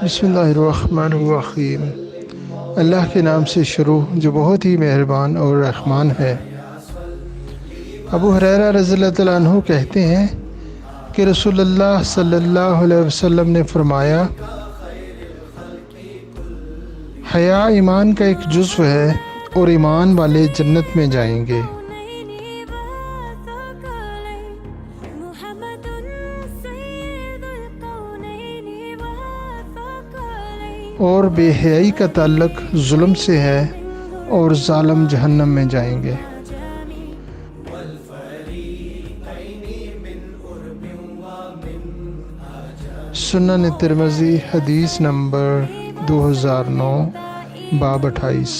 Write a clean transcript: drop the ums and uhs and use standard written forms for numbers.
بسم اللہ الرحمن الرحیم۔ اللہ کے نام سے شروع جو بہت ہی مہربان اور رحمان ہے۔ ابو ہریرہ رضی اللہ تعالیٰ عنہ کہتے ہیں کہ رسول اللہ صلی اللہ علیہ وسلم نے فرمایا، حیا ایمان کا ایک جزو ہے اور ایمان والے جنت میں جائیں گے، اور بے حیائی کا تعلق ظلم سے ہے اور ظالم جہنم میں جائیں گے۔ سنن ترمذی حدیث نمبر 2009 باب 28۔